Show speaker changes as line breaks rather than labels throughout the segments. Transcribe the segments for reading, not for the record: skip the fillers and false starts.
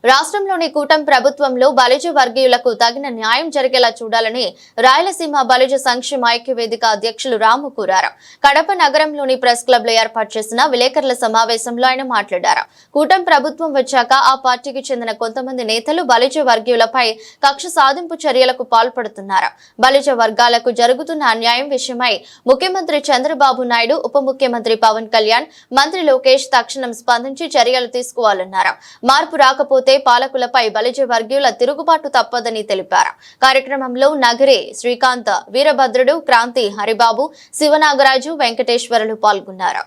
రాష్ట్రంలోని కూటమి ప్రభుత్వంలో బలిజ వర్గీయులకు తగిన న్యాయం జరిగేలా చూడాలని రాయలసీమ బలిజ సంక్షేమ ఐక్య వేదిక అధ్యక్షులు రాము కోరారు. కడప నగరంలోని ప్రెస్ క్లబ్ లో ఏర్పాటు చేసిన విలేకరుల సమావేశంలో ఆయన మాట్లాడారు. కూటమి ప్రభుత్వం వచ్చాక ఆ పార్టీకి చెందిన కొంతమంది నేతలు బలిజ వర్గీయులపై కక్ష సాధింపు చర్యలకు పాల్పడుతున్నారు. బలిజ వర్గాలకు జరుగుతున్న అన్యాయం విషయమై ముఖ్యమంత్రి చంద్రబాబు నాయుడు, ఉప ముఖ్యమంత్రి పవన్ కళ్యాణ్, మంత్రి లోకేష్ తక్షణం స్పందించి చర్యలు తీసుకోవాలన్నారు. మార్పు రాకపోతే పాలకులపై బలిజ వర్గీయుల తిరుగుబాటు తప్పదని తెలిపారు. కార్యక్రమంలో నగరే శ్రీకాంత్, వీరభద్రుడు, క్రాంతి, హరిబాబు, శివనాగరాజు, వెంకటేశ్వరులు పాల్గొన్నారు.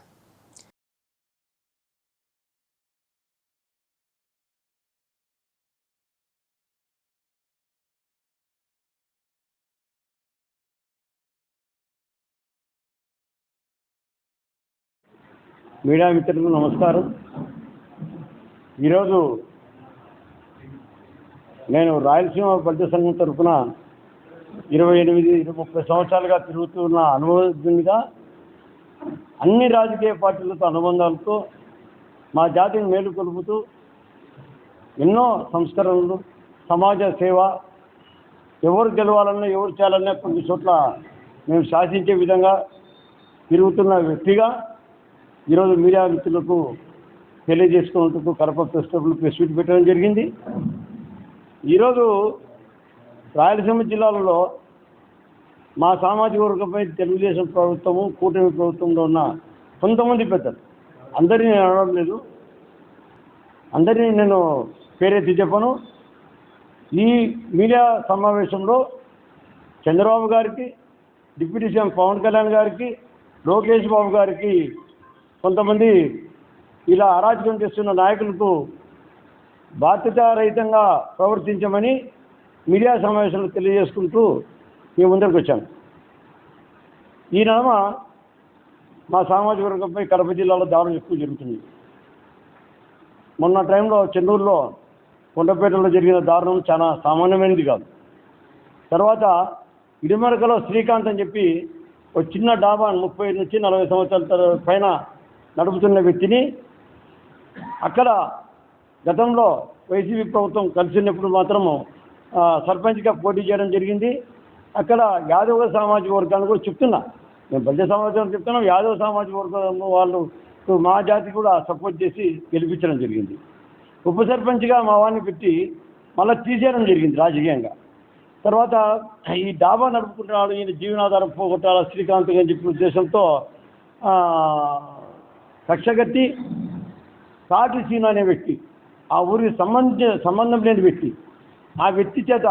మీడియా మిత్రులకు నమస్కారం. ఈరోజు నేను రాయలసీమ బలిజ సంఘం తరఫున 28-30 సంవత్సరాలుగా తిరుగుతున్న అనుభవజ్ఞునిగా అన్ని రాజకీయ పార్టీలతో అనుబంధాలతో మా జాతిని మేలుకొలుపుతూ ఎన్నో సంస్కరణలు, సమాజ సేవ, ఎవరు గెలవాలన్నా ఎవరు చేయాలన్నా కొన్ని చోట్ల మేము శాసించే విధంగా తిరుగుతున్న వ్యక్తిగా ఈరోజు మీడియా మిత్రులకు తెలియజేసుకున్నందుకు కడప ప్రెస్ క్లబ్లో ప్రెస్ మీట్ పెట్టడం జరిగింది. ఈరోజు రాయలసీమ జిల్లాలలో మా సామాజిక వర్గంపై తెలుగుదేశం ప్రభుత్వము, కూటమి ప్రభుత్వంలో ఉన్న కొంతమంది పెద్దలు, అందరినీ నేను అనడం లేదు, అందరినీ నేను పేరెత్తి చెప్పను. ఈ మీడియా సమావేశంలో చంద్రబాబు గారికి, డిప్యూటీ సీఎం పవన్ కళ్యాణ్ గారికి, లోకేష్ బాబు గారికి కొంతమంది ఇలా అరాచకం చేస్తున్న నాయకులకు బాధ్యతారహితంగా ప్రవర్తించమని మీడియా సమావేశంలో తెలియజేసుకుంటూ మీ ముందరికి వచ్చాను. ఈ నడమ మా సామాజిక వర్గంపై కడప జిల్లాలో దాడులు ఎక్కువ జరుగుతుంది. మొన్న టైంలో చెన్నూరులో, కొండపేటలో జరిగిన దారుణం చాలా సామాన్యమైనది కాదు. తర్వాత ఇడిమరకలో శ్రీకాంత్ అని చెప్పి ఒక చిన్న డాబా 30 నుంచి 40 సంవత్సరాల పైన నడుపుతున్న వ్యక్తిని అక్కడ గతంలో వైసీపీ ప్రభుత్వం కలిసినప్పుడు మాత్రము సర్పంచ్గా పోటీ చేయడం జరిగింది. అక్కడ యాదవ సామాజిక వర్గాన్ని కూడా చెప్తున్నా, నేను బలిజ సమాజం చెప్తున్నాం, యాదవ సామాజిక వర్గం వాళ్ళు మా జాతి కూడా సపోర్ట్ చేసి గెలిపించడం జరిగింది. ఉప సర్పంచ్గా మా వాడిని పెట్టి మళ్ళీ తీసేయడం జరిగింది రాజకీయంగా. తర్వాత ఈ డాబా నడుపుకుంటున్నాడు, ఈయన జీవనాధారం పోగొట్టాల శ్రీకాంత్ అని చెప్పిన ఉద్దేశంతో కక్షగట్టి కాటి సీను అనే వ్యక్తి, ఆ ఊరికి సంబంధం లేని వ్యక్తి, ఆ వ్యక్తి చేత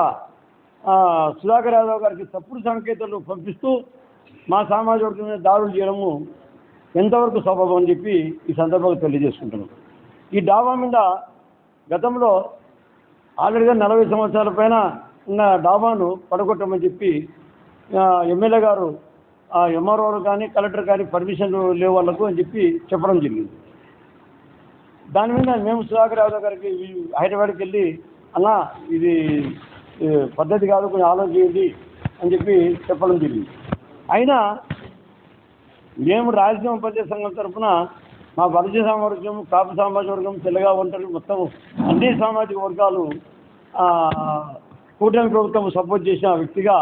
సుధాకర్ యాదవ్ గారికి తప్పుడు సంకేతాలు పంపిస్తూ మా సామాజిక వర్గం మీద దాడులు చేయడము ఎంతవరకు సబబు అని చెప్పి ఈ సందర్భంగా తెలియజేసుకుంటున్నాం. ఈ డాబా మీద గతంలో ఆల్రెడీగా 40 సంవత్సరాల పైన ఉన్న డాబాను పడగొట్టమని చెప్పి ఎమ్మెల్యే గారు ఎంఆర్ఓలు కానీ కలెక్టర్ కానీ పర్మిషన్లు లేవు వాళ్ళకు అని చెప్పి చెప్పడం జరిగింది. దాని మీద మేము సుధాకర్ యాదవ్ గారికి హైదరాబాద్కి వెళ్ళి, అన్న ఇది పద్ధతి కాదు, కొంచెం ఆలోచన చేయండి అని చెప్పి చెప్పడం జరిగింది. అయినా మేము రాయలసీమ బలిజ సంఘం తరఫున మా బలిజ సామాజిక వర్గం, కాపు సామాజిక వర్గం, తెల్లగా ఒంటరి మొత్తం అన్ని సామాజిక వర్గాలు కూటమి ప్రభుత్వం సపోర్ట్ చేసిన వ్యక్తిగా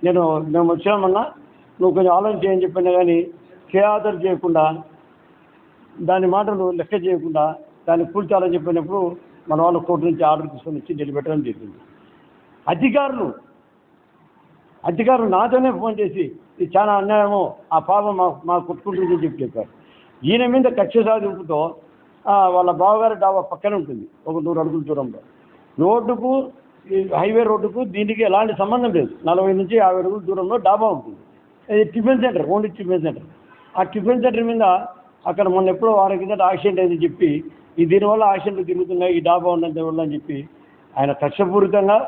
మేము వచ్చామన్నా, నువ్వు కొంచెం ఆలోచన చేయని చెప్పినా కానీ కేఆదర్ చేయకుండా, దాని మాటలు లెక్క చేయకుండా దాన్ని కూల్చాలని చెప్పినప్పుడు మన వాళ్ళు కోర్టు నుంచి ఆర్డర్ తీసుకొని వచ్చి నిలబెట్టడం జరిగింది. అధికారులు నాతోనే ఫోన్ చేసి ఇది చాలా అన్యాయమో, ఆ పాపం మా కొట్టుకుంటుందని చెప్పారు. ఈయన మీద కక్ష సాధింపుతో వాళ్ళ బావగారి డాబా పక్కనే ఉంటుంది, ఒక 100 అడుగుల దూరంలో. రోడ్డుకు, హైవే రోడ్డుకు దీనికి ఎలాంటి సంబంధం లేదు. 40 నుంచి 50 అడుగుల దూరంలో డాబా ఉంటుంది. ఇది tiffin centre, only tiffin centre. ఆ టిఫిన్ సెంటర్ మీద అక్కడ మొన్న ఎప్పుడో వారం కింద యాక్సిడెంట్ అయిందని చెప్పి, దీనివల్ల యాక్సిడెంట్లు తిరుగుతున్నాయి, ఈ డాబా ఉన్నంత వల్ల అని చెప్పి ఆయన కక్షపూరితంగా